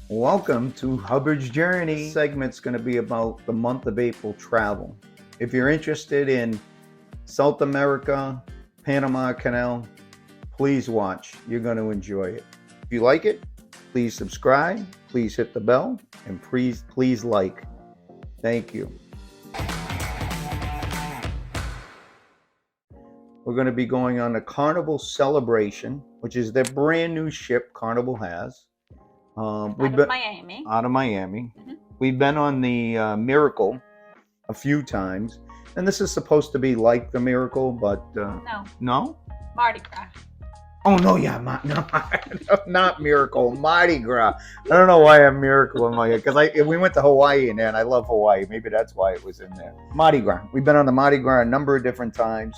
Welcome to Hubbard's Journey. This segment's going to be about the month of April travel. If you're interested in South America, Panama Canal, please watch. You're going to enjoy it. If you like it, please subscribe, please hit the bell, and please like. Thank you. We're going to be going on the Carnival Celebration, which is their brand new ship Carnival has. Out of Miami. Mm-hmm. We've been on the Miracle a few times, and this is supposed to be like the Miracle, but no, Mardi Gras. Oh no, yeah, not Miracle, Mardi Gras. I don't know why I have Miracle in my head because we went to Hawaii in there, and I love Hawaii. Maybe that's why it was in there. Mardi Gras. We've been on the Mardi Gras a number of different times,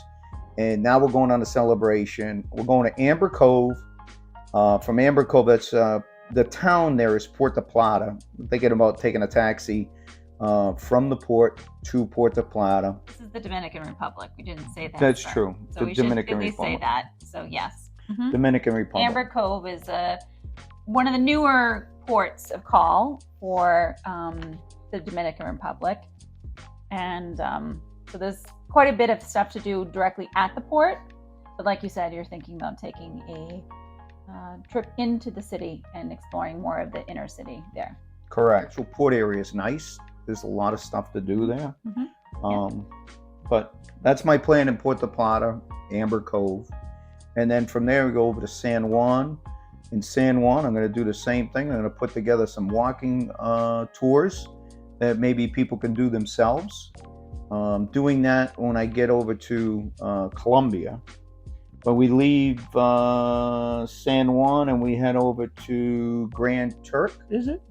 and now we're going on the Celebration. We're going to Amber Cove. From Amber Cove, that's the town there is Puerto Plata. I'm thinking about taking a taxi from the port to Puerto Plata. This is the Dominican Republic. We didn't say that. That's true. So we should at least say that. So yes. Mm-hmm. Dominican Republic. Amber Cove is one of the newer ports of call for the Dominican Republic. And so there's quite a bit of stuff to do directly at the port. But like you said, you're thinking about taking a trip into the city and exploring more of the inner city there. Correct. So port area is nice. There's a lot of stuff to do there. Mm-hmm. But that's my plan in Puerto Plata, Amber Cove. And then from there we go over to San Juan. In San Juan, I'm going to do the same thing. I'm going to put together some walking tours that maybe people can do themselves. Doing that when I get over to Colombia. But we leave San Juan and we head over to Grand Turk, is it?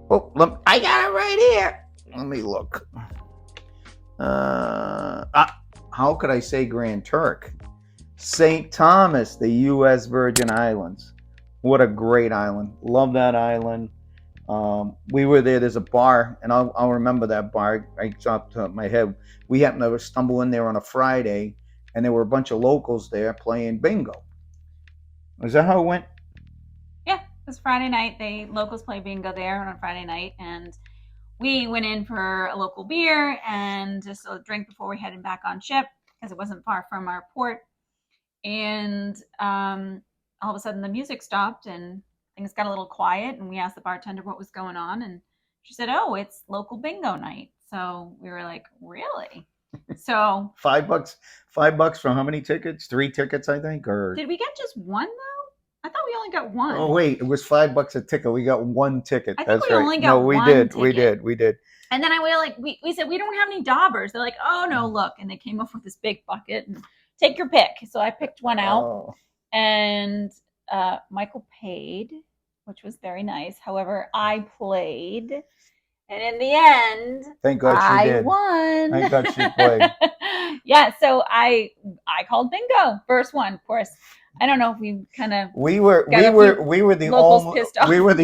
Oh, I got it right here. Let me look. How could I say Grand Turk? St. Thomas, the U.S. Virgin Islands. What a great island. Love that island. We were there. There's a bar, and I'll remember that bar. I dropped my head. We happened to stumble in there on a Friday, and there were a bunch of locals there playing bingo. Is that how it went? Yeah, it was Friday night. Locals play bingo there on a Friday night, and we went in for a local beer and just a drink before we headed back on ship because it wasn't far from our port. And all of a sudden the music stopped and things got a little quiet, and we asked the bartender what was going on, and she said, "Oh, it's local bingo night." So we were like, "Really?" So $5 for how many tickets? 3 tickets, I think. Or did we get just one though? I thought we only got one. Oh wait, it was $5 a ticket. We got one ticket. I think That's we right. only got we one did. ticket. We did. And then we said we don't have any daubers. They're like, "Oh no, look!" And they came up with this big bucket and take your pick. So I picked one out, and Michael paid, which was very nice. However, I played. And in the end, thank God she did. I won. Thank God she played. Yeah, so I called bingo. First one, of course. I don't know if we kind of we were the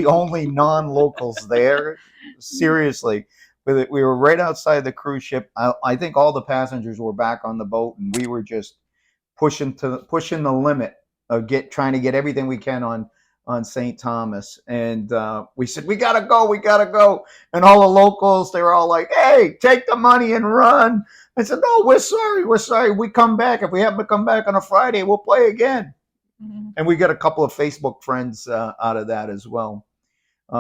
only non-locals there. Seriously, we were right outside the cruise ship. I think all the passengers were back on the boat, and we were just pushing the limit of trying to get everything we can on St. Thomas. And we said, we gotta go. And all the locals, they were all like, "Hey, take the money and run." I said, "No, we're sorry. We come back. If we happen to come back on a Friday, we'll play again." Mm-hmm. And we got a couple of Facebook friends out of that as well.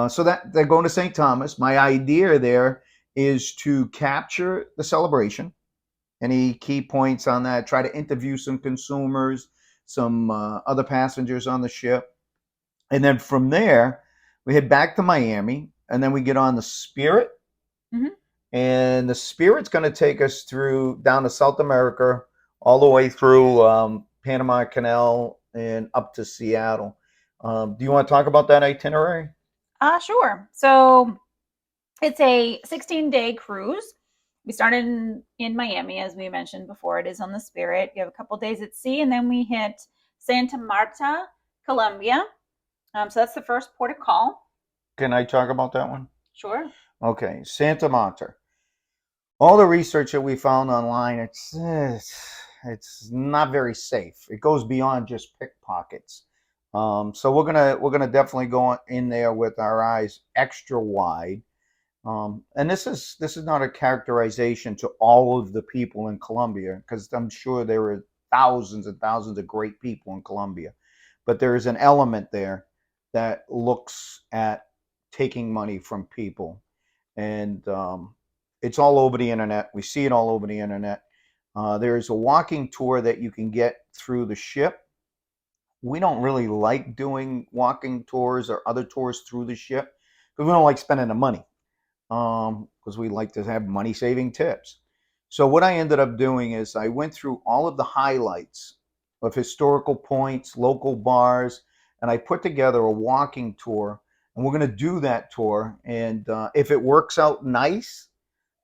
So that they're going to St. Thomas. My idea there is to capture the celebration. Any key points on that? Try to interview some consumers, some other passengers on the ship. And then from there, we head back to Miami, and then we get on the Spirit. Mm-hmm. And the Spirit's going to take us down to South America, all the way through Panama Canal and up to Seattle. Do you want to talk about that itinerary? Sure. So it's a 16-day cruise. We started in Miami, as we mentioned before. It is on the Spirit. You have a couple days at sea, and then we hit Santa Marta, Colombia. So that's the first port of call. Can I talk about that one? Sure. Okay, Santa Marta. All the research that we found online, it's not very safe. It goes beyond just pickpockets. So we're gonna definitely go in there with our eyes extra wide. And this is not a characterization to all of the people in Colombia, because I'm sure there are thousands and thousands of great people in Colombia, but there is an element there that looks at taking money from people, and it's all over the internet. We see it all over the internet. There's a walking tour that you can get through the ship. We don't really like doing walking tours or other tours through the ship because we don't like spending the money, because we like to have money saving tips. So what I ended up doing is I went through all of the highlights of historical points, local bars, and I put together a walking tour. And we're going to do that tour. And if it works out nice,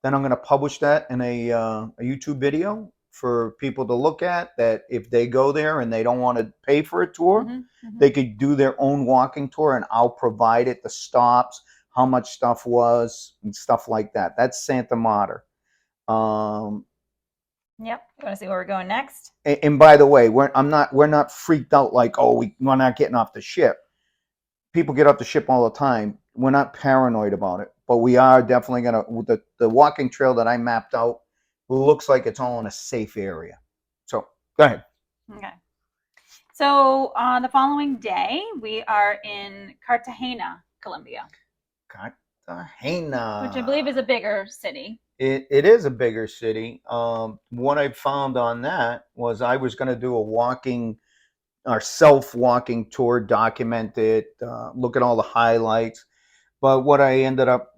then I'm going to publish that in a YouTube video for people to look at. That if they go there and they don't want to pay for a tour, they could do their own walking tour, and I'll provide it, the stops, how much stuff was, and stuff like that. That's Santa Marta. Yep. You want to see where we're going next? And by the way, we're not freaked out like, oh, we're not getting off the ship. People get off the ship all the time. We're not paranoid about it, but we are definitely gonna, the walking trail that I mapped out looks like it's all in a safe area. So go ahead. Okay. So on the following day, we are in Cartagena, Colombia. Cartagena, which I believe is a bigger city. It is a bigger city. What I found on that was I was going to do a walking or self-walking tour, document it, look at all the highlights. But what I ended up,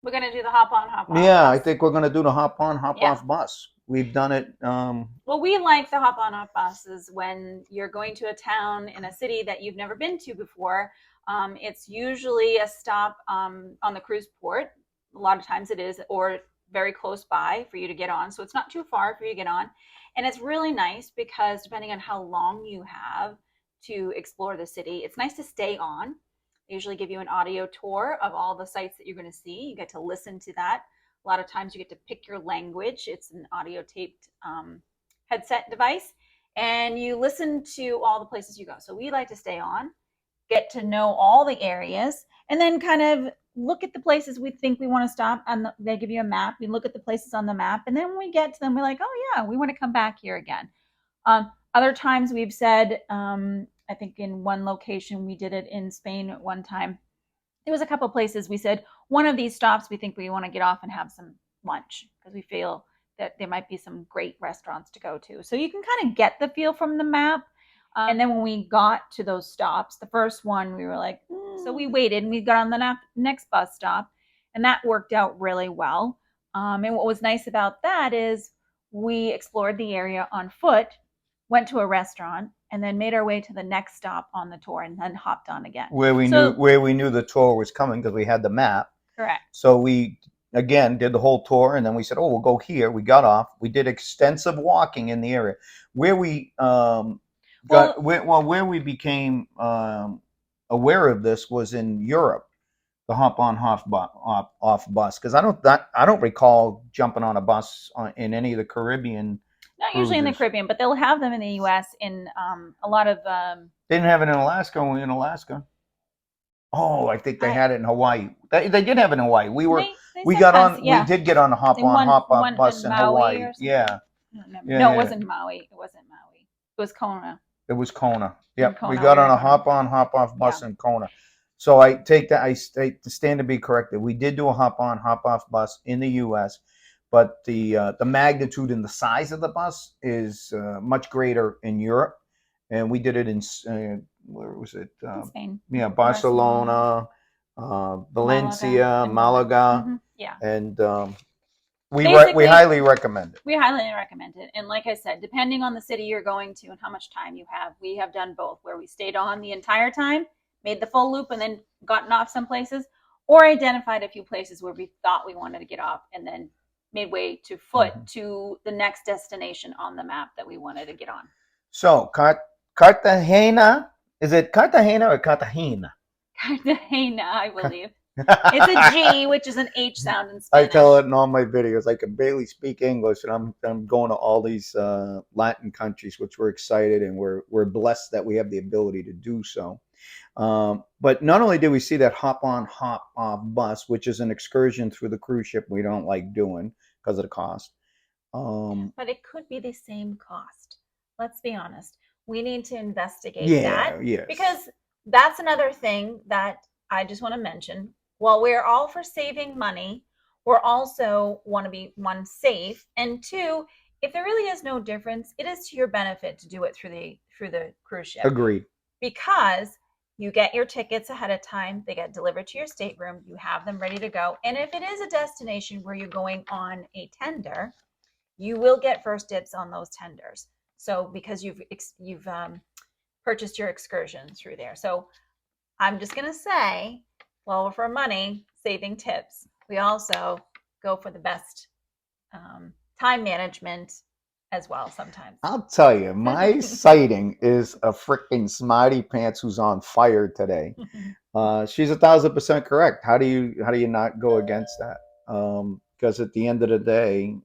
we're going to do the hop on, hop off. Yeah, bus. I think we're going to do the hop on, hop off bus. We've done it. Well, we like the hop on, hop buses when you're going to a town in a city that you've never been to before. It's usually a stop on the cruise port. A lot of times it is, or very close by for you to get on. So it's not too far for you to get on. And it's really nice because depending on how long you have to explore the city, it's nice to stay on. They usually give you an audio tour of all the sites that you're going to see. You get to listen to that. A lot of times you get to pick your language. It's an audio taped headset device. And you listen to all the places you go. So we like to stay on, get to know all the areas, and then kind of look at the places we think we want to stop. And they give you a map. We look at the places on the map. And then when we get to them, we're like, oh, yeah, we want to come back here again. Other times we've said, I think in one location, we did it in Spain at one time. There was a couple places we said, one of these stops, we think we want to get off and have some lunch because we feel that there might be some great restaurants to go to. So you can kind of get the feel from the map. And then when we got to those stops, the first one, we were like, so we waited and we got on the next bus stop, and that worked out really well. And what was nice about that is we explored the area on foot, went to a restaurant, and then made our way to the next stop on the tour, and then hopped on again. Where we knew the tour was coming because we had the map. Correct. So we again did the whole tour, and then we said, "Oh, we'll go here." We got off. We did extensive walking in the area. Where we where we became aware of this was in Europe, the hop on, hop off bus. Because I don't recall jumping on a bus in any of the Caribbean. Not usually in the Caribbean, but they'll have them in the U.S. in a lot of. They didn't have it in Alaska. Only in Alaska. Oh, I think they had it in Hawaii. They did have it in Hawaii. We got on. Yeah. We did get on a hop on, hop off bus in Hawaii. Yeah. No, it wasn't Maui. It wasn't Maui. It was Kona. It was Kona. Yep. We got on a hop on, hop off bus in Kona. So I take that. I stand to be corrected. We did do a hop on, hop off bus in the U.S., but the magnitude and the size of the bus is much greater in Europe, and we did it in where was it? Spain. Yeah, Barcelona, Valencia, Malaga. Mm-hmm. Yeah, and we highly recommend it. We highly recommend it, and like I said, depending on the city you're going to and how much time you have, we have done both, where we stayed on the entire time, made the full loop, and then gotten off some places, or identified a few places where we thought we wanted to get off, and then made way to foot to the next destination on the map that we wanted to get on. So Cartagena, is it Cartagena or Cartagena? Cartagena, I believe. It's a G, which is an H sound in I Spanish. tell it in all my videos. I can barely speak English, and I'm going to all these Latin countries, which we're excited and we're blessed that we have the ability to do so. But not only did we see that hop on, hop off bus, which is an excursion through the cruise ship we don't like doing because of the cost. But it could be the same cost. Let's be honest. We need to investigate that Yeah, yes. because that's another thing that I just want to mention. While we're all for saving money, we're also want to be one safe, and two, if there really is no difference, it is to your benefit to do it through the cruise ship Agreed. because you get your tickets ahead of time, they get delivered to your stateroom, you have them ready to go, and if it is a destination where you're going on a tender, you will get first dibs on those tenders. So because you've purchased your excursion through there. So I'm just gonna say, well, for money saving tips, we also go for the best time management as well sometimes. I'll tell you, my sighting is a freaking smarty pants who's on fire today. She's 1,000% correct. How do you not go against that? Because at the end of the day,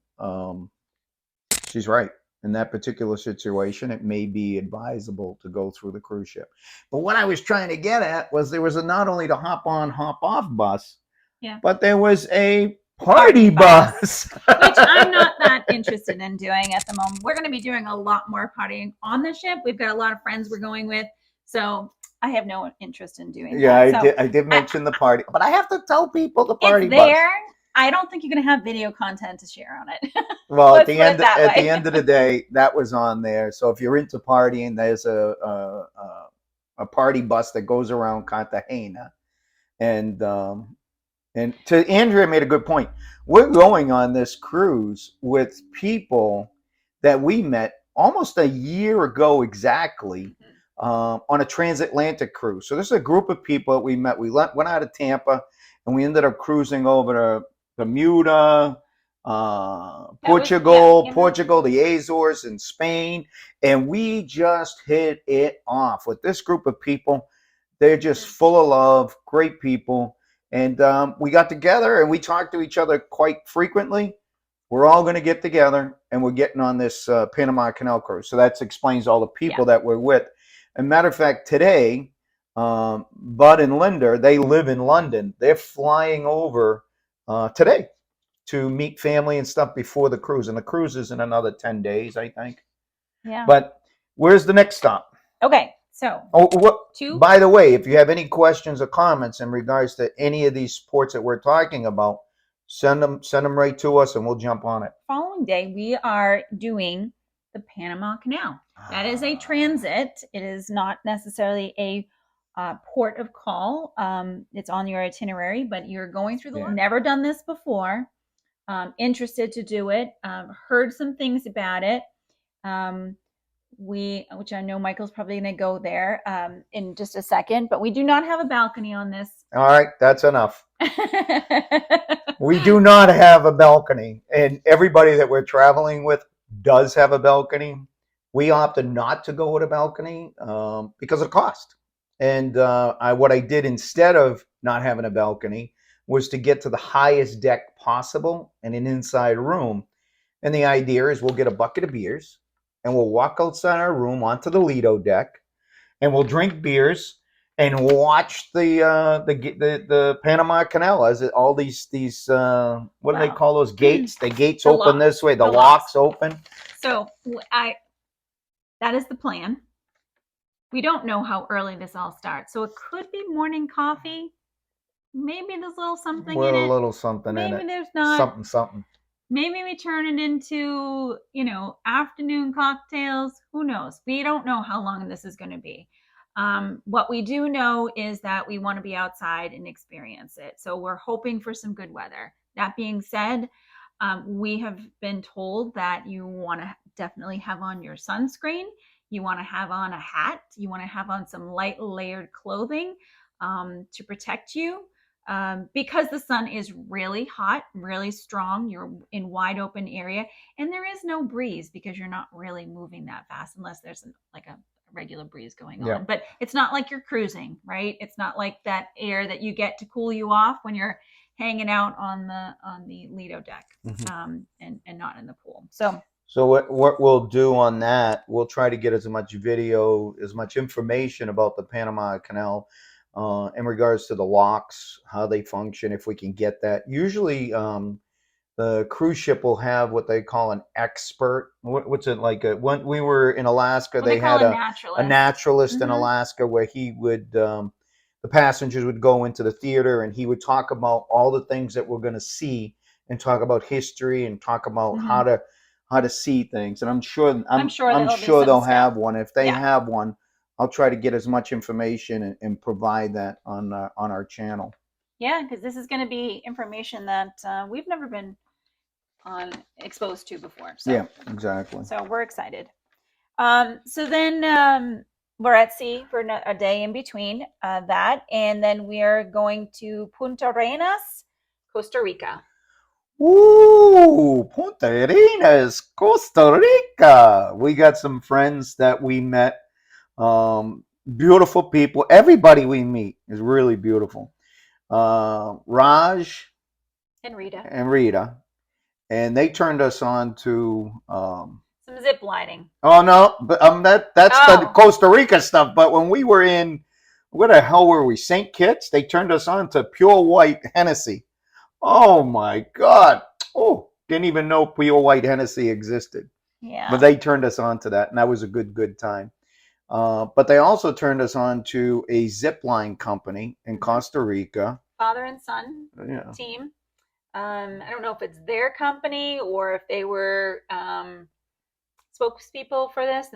she's right. In that particular situation, it may be advisable to go through the cruise ship. But what I was trying to get at was there was not only the hop on, hop off bus, Yeah. but there was a party bus. Which I'm not that interested in doing at the moment. We're going to be doing a lot more partying on the ship. We've got a lot of friends we're going with. So I have no interest in doing Yeah, that. I did mention the party, but I have to tell people the party It's bus. there. I don't think you're going to have video content to share on it. Well, at Let's the put it end that at the way. end of the day, that was on there. So if you're into partying, there's a party bus that goes around Cartagena, and to Andrea made a good point. We're going on this cruise with people that we met almost a year ago exactly on a transatlantic cruise. So this is a group of people that we met. We went out of Tampa and we ended up cruising over to Bermuda, Portugal, the Azores, and Spain. And we just hit it off with this group of people. They're just full of love, great people. And we got together and we talked to each other quite frequently. We're all going to get together and we're getting on this Panama Canal cruise. So that explains all the people that we're with. As a matter of fact, today, Bud and Linda, they live in London. They're flying over today to meet family and stuff before the cruise. And the cruise is in another 10 days, I think. Yeah. But where's the next stop? Okay. So, by the way, if you have any questions or comments in regards to any of these sports that we're talking about, send them right to us and we'll jump on it. Following day, we are doing the Panama Canal. That is a transit. It is not necessarily a port of call. It's on your itinerary, but you're going through the. Never done this before. Interested to do it. Heard some things about it. Which I know Michael's probably going to go there in just a second, but we do not have a balcony on this. All right, that's enough. We do not have a balcony, and everybody that we're traveling with does have a balcony. We opted not to go with a balcony because of cost. And what I did instead of not having a balcony was to get to the highest deck possible in an inside room. And the idea is we'll get a bucket of beers and we'll walk outside our room onto the Lido deck and we'll drink beers and watch the Panama Canal as all these what do they call those gates? The gates open this way, the locks open. So that is the plan. We don't know how early this all starts, so it could be morning coffee. Maybe there's a little something in it. A little something in it. Maybe there's not. Something. Maybe we turn it into, afternoon cocktails. Who knows? We don't know how long this is going to be. What we do know is that we want to be outside and experience it. So we're hoping for some good weather. That being said, we have been told that you want to definitely have on your sunscreen. You want to have on a hat. You want to have on some light layered clothing to protect you. Because the sun is really hot, really strong, you're in wide open area, and there is no breeze because you're not really moving that fast unless there's a regular breeze going Yeah. on. But it's not like you're cruising, right? It's not like that air that you get to cool you off when you're hanging out on the Lido deck, and not in the pool. So what we'll do on that, we'll try to get as much video, as much information about the Panama Canal, in regards to the locks, how they function, if we can get that. Usually, the cruise ship will have what they call an expert. What's it like? When we were in Alaska, Well, they had a naturalist. naturalist in Alaska where he would, the passengers would go into the theater and he would talk about all the things that we're going to see and talk about history and talk about how to see things. And I'm sure I'm sure they'll have one. If they have one, I'll try to get as much information and provide that on our channel. Yeah, because this is going to be information that we've never been exposed to before. So. Yeah, exactly. So we're excited. So then we're at sea for a day in between that, and then we are going to Punta Arenas, Costa Rica. Ooh, Punta Arenas, Costa Rica. We got some friends that we met. Beautiful people. Everybody we meet is really beautiful. Raj and Rita. And they turned us on to some zip lining. Oh no, but that's the Costa Rica stuff. But when we were in, where the hell were we? St. Kitts. They turned us on to pure white Hennessy. Oh my God! Oh, didn't even know pure white Hennessy existed. Yeah. But they turned us on to that, and that was a good time. But they also turned us on to a zip line company in Costa Rica. Father and son team. I don't know if it's their company or if they were spokespeople for this.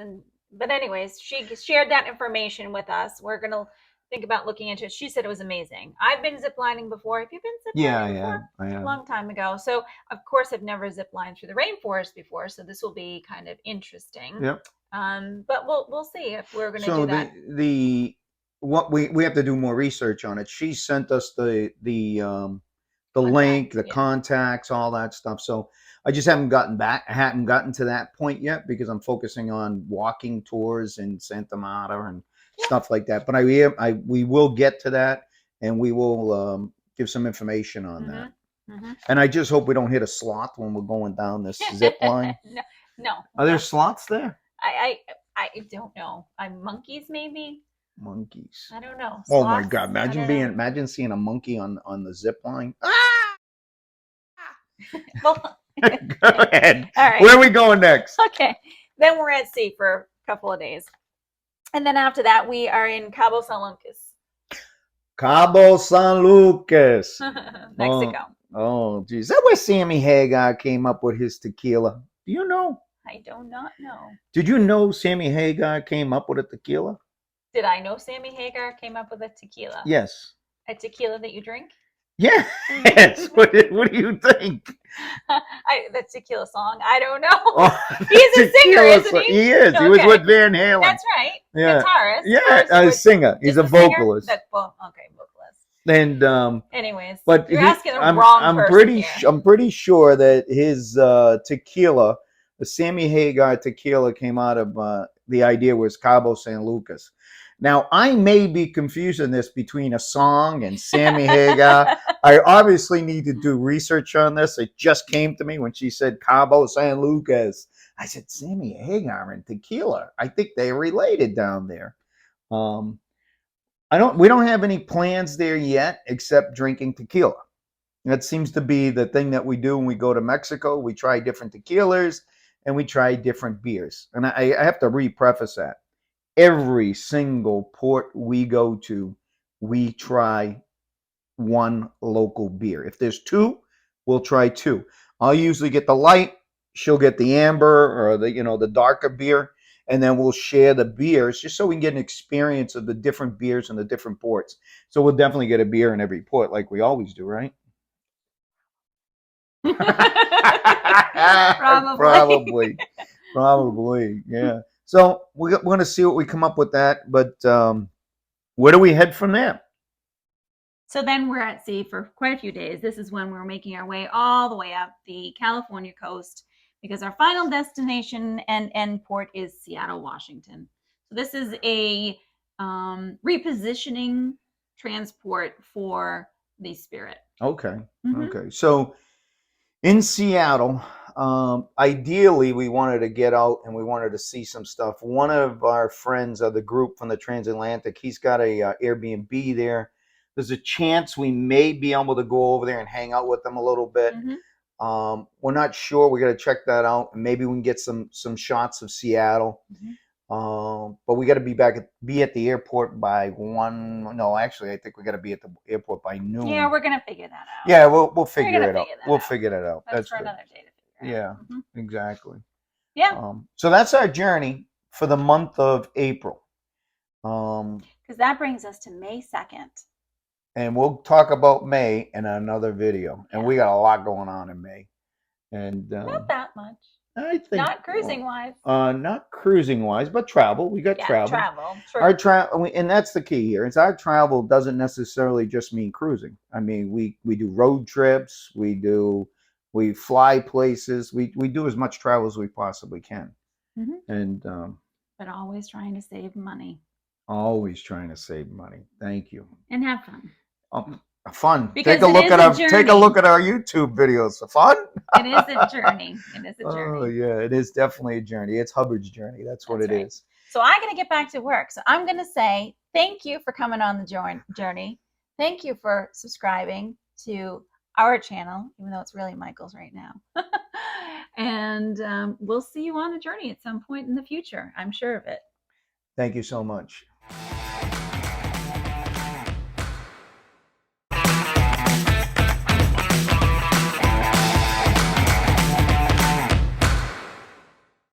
But anyways, she shared that information with us. We're going to think about looking into it. She said it was amazing. I've been ziplining before. Have you been ziplining before? I have. A long time ago. So, of course, I've never ziplined through the rainforest before. So this will be kind of interesting. Yep. But we'll see if we're going to do that. So what we have to do more research on it. She sent us the link, the contacts, all that stuff. So I just haven't gotten back. I hadn't gotten to that point yet because I'm focusing on walking tours in Santa Marta and stuff like that. But we will get to that, and we will give some information on that. And I just hope we don't hit a sloth when we're going down this zip line. No. Are there sloths there? I don't know. Monkeys maybe. Monkeys. I don't know. Sloths, oh my God! Imagine seeing a monkey on the zip line. Well, go ahead. All right. Where are we going next? Okay. Then we're at sea for a couple of days. And then after that, we are in Cabo San Lucas. Cabo San Lucas. Mexico. Oh, geez. Is that where Sammy Hagar came up with his tequila? Do you know? I do not know. Did you know Sammy Hagar came up with a tequila? Did I know Sammy Hagar came up with a tequila? Yes. A tequila that you drink? Yes. What do you think? The tequila song. I don't know. Oh, he's a singer, isn't he? He is. Okay. He was with Van Halen. That's right. Yeah. Guitarist. Yeah, a singer. He's a vocalist. Okay, vocalist. And anyways, but you're asking the wrong person. I'm pretty sure that his tequila, the Sammy Hagar tequila, came out of the idea was Cabo San Lucas. Now, I may be confusing this between a song and Sammy Hagar. I obviously need to do research on this. It just came to me when she said Cabo San Lucas. I said, Sammy Hagar and tequila. I think they're related down there. We don't have any plans there yet except drinking tequila. That seems to be the thing that we do when we go to Mexico. We try different tequilas and we try different beers. And I have to re-preface that. Every single port we go to, we try one local beer. If there's two, we'll try two. I'll usually get the light. She'll get the amber or the darker beer, and then we'll share the beers just so we can get an experience of the different beers in the different ports. So we'll definitely get a beer in every port, like we always do, right? Probably, yeah. So we're going to see what we come up with that. But where do we head from there? So then we're at sea for quite a few days. This is when we're making our way all the way up the California coast because our final destination and end port is Seattle, Washington. So this is a repositioning transport for the spirit. Okay. Mhm. Okay. So in Seattle, ideally, we wanted to get out and we wanted to see some stuff. One of our friends of the group from the Transatlantic, he's got a Airbnb there. There's a chance we may be able to go over there and hang out with them a little bit. Mhm. We're not sure. We got to check that out, and maybe we can get some shots of Seattle. Mhm. But we got to be at the airport by 1. No, actually, I think we got to be at the airport by noon. Yeah, we're gonna figure that out. Yeah, we'll We're figure gonna it out. figure that We'll out. figure that out. That's for good. another day to figure Yeah, out. Mhm. exactly. Yeah, So that's our journey for the month of April. because that brings us to May 2nd. And we'll talk about May in another video. And Yeah. we got a lot going on in May. And Not that much. I think Not cruising wise. not cruising wise, but travel. We got Yeah, travel. travel. True. Our travel, and that's the key here. Is our travel doesn't necessarily just mean cruising. I mean, we do road trips. We fly places. We do as much travel as we possibly can. Mhm. And But always trying to save money always trying to save money. Thank you. and have fun. Fun. Because take a it look is at a our take a journey. look at our YouTube videos. Fun. It is a journey. It is a Oh journey. yeah, it is definitely a journey. It's Hubbard's journey. That's what That's it right. is. So I'm going to get back to work. So I'm going to say thank you for coming on the journey. Thank you for subscribing to our channel, even though it's really Michael's right now. And we'll see you on the journey at some point in the future. I'm sure of it. Thank you so much.